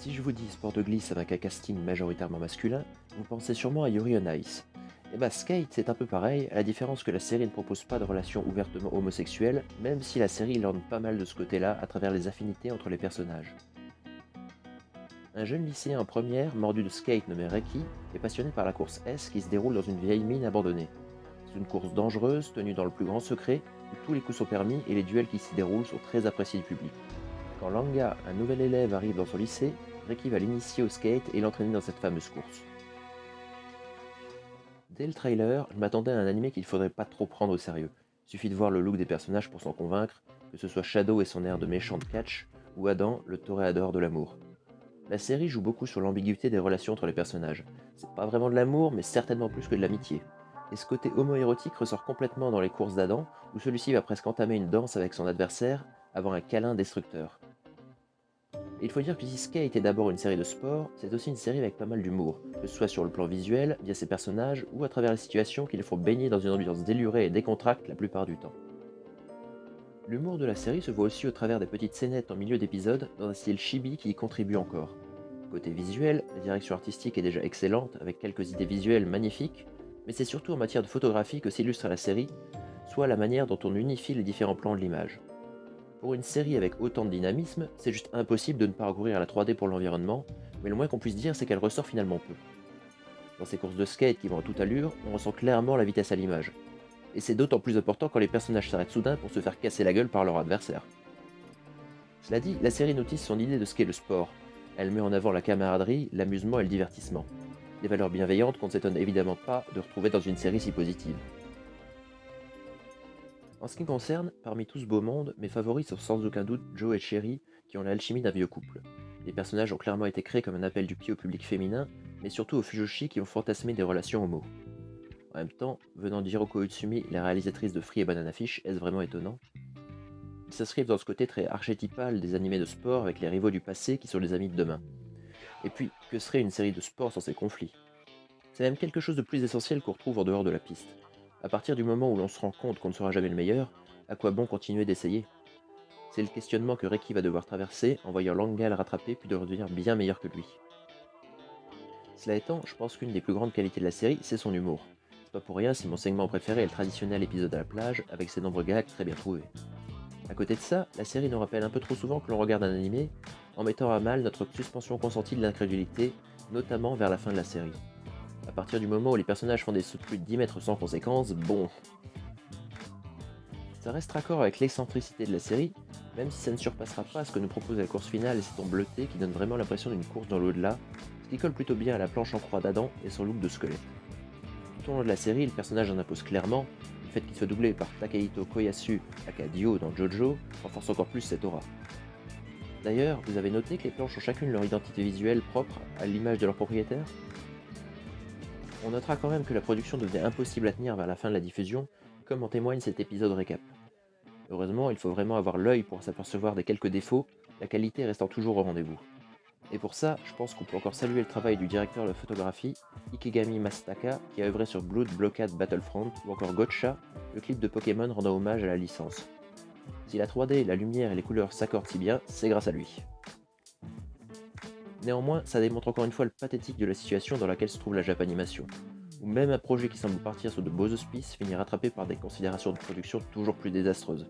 Si je vous dis sport de glisse avec un casting majoritairement masculin, vous pensez sûrement à Yuri on Ice. Et bah Skate c'est un peu pareil, à la différence que la série ne propose pas de relation ouvertement homosexuelle, même si la série lorne pas mal de ce côté-là à travers les affinités entre les personnages. Un jeune lycéen en première, mordu de skate nommé Reki, est passionné par la course S qui se déroule dans une vieille mine abandonnée. C'est une course dangereuse, tenue dans le plus grand secret, où tous les coups sont permis et les duels qui s'y déroulent sont très appréciés du public. Quand Langa, un nouvel élève, arrive dans son lycée, Reki va l'initier au skate et l'entraîner dans cette fameuse course. Dès le trailer, je m'attendais à un animé qu'il faudrait pas trop prendre au sérieux. Suffit de voir le look des personnages pour s'en convaincre, que ce soit Shadow et son air de méchant de catch, ou Adam, le toréador de l'amour. La série joue beaucoup sur l'ambiguïté des relations entre les personnages. C'est pas vraiment de l'amour, mais certainement plus que de l'amitié. Et ce côté homo-érotique ressort complètement dans les courses d'Adam, où celui-ci va presque entamer une danse avec son adversaire, avant un câlin destructeur. Et il faut dire que si Skate est d'abord une série de sport, c'est aussi une série avec pas mal d'humour, que ce soit sur le plan visuel, via ses personnages, ou à travers les situations qui les font baigner dans une ambiance délurée et décontractée la plupart du temps. L'humour de la série se voit aussi au travers des petites scénettes en milieu d'épisode, dans un style chibi qui y contribue encore. Côté visuel, la direction artistique est déjà excellente, avec quelques idées visuelles magnifiques, mais c'est surtout en matière de photographie que s'illustre la série, soit la manière dont on unifie les différents plans de l'image. Pour une série avec autant de dynamisme, c'est juste impossible de ne pas recourir à la 3D pour l'environnement, mais le moins qu'on puisse dire c'est qu'elle ressort finalement peu. Dans ces courses de skate qui vont à toute allure, on ressent clairement la vitesse à l'image. Et c'est d'autant plus important quand les personnages s'arrêtent soudain pour se faire casser la gueule par leur adversaire. Cela dit, la série notice son idée de ce qu'est le sport. Elle met en avant la camaraderie, l'amusement et le divertissement. Des valeurs bienveillantes qu'on ne s'étonne évidemment pas de retrouver dans une série si positive. En ce qui me concerne, parmi tout ce beau monde, mes favoris sont sans aucun doute Joe et Cherry, qui ont l'alchimie d'un vieux couple. Les personnages ont clairement été créés comme un appel du pied au public féminin, mais surtout aux Fujoshi qui ont fantasmé des relations homo. En même temps, venant d'Hiroko Utsumi, la réalisatrice de Free et Banana Fish, est-ce vraiment étonnant? Ils s'inscrivent dans ce côté très archétypal des animés de sport avec les rivaux du passé qui sont les amis de demain. Et puis, que serait une série de sport sans ces conflits? C'est même quelque chose de plus essentiel qu'on retrouve en dehors de la piste. À partir du moment où l'on se rend compte qu'on ne sera jamais le meilleur, à quoi bon continuer d'essayer? C'est le questionnement que Reki va devoir traverser en voyant Langa le rattraper puis de redevenir bien meilleur que lui. Cela étant, je pense qu'une des plus grandes qualités de la série, c'est son humour. C'est pas pour rien si mon segment préféré est le traditionnel épisode à la plage, avec ses nombreux gags très bien trouvés. À côté de ça, la série nous rappelle un peu trop souvent que l'on regarde un animé, en mettant à mal notre suspension consentie de l'incrédulité, notamment vers la fin de la série. À partir du moment où les personnages font des sauts de plus de 10 mètres sans conséquence, bon. Ça reste raccord avec l'excentricité de la série, même si ça ne surpassera pas ce que nous propose la course finale et ses tons bleutés qui donnent vraiment l'impression d'une course dans l'au-delà, ce qui colle plutôt bien à la planche en croix d'Adam et son look de squelette. Tout au long de la série, le personnage en impose clairement, le fait qu'il soit doublé par Takehito Koyasu aka Dio dans JoJo renforce encore plus cette aura. D'ailleurs, vous avez noté que les planches ont chacune leur identité visuelle propre à l'image de leur propriétaire? On notera quand même que la production devenait impossible à tenir vers la fin de la diffusion, comme en témoigne cet épisode récap. Heureusement, il faut vraiment avoir l'œil pour s'apercevoir des quelques défauts, la qualité restant toujours au rendez-vous. Et pour ça, je pense qu'on peut encore saluer le travail du directeur de photographie, Ikegami Masataka, qui a œuvré sur Blood Blockade Battlefront, ou encore Gotcha, le clip de Pokémon rendant hommage à la licence. Si la 3D, la lumière et les couleurs s'accordent si bien, c'est grâce à lui. Néanmoins, ça démontre encore une fois le pathétique de la situation dans laquelle se trouve la Japanimation, où même un projet qui semble partir sur de beaux auspices finit rattrapé par des considérations de production toujours plus désastreuses.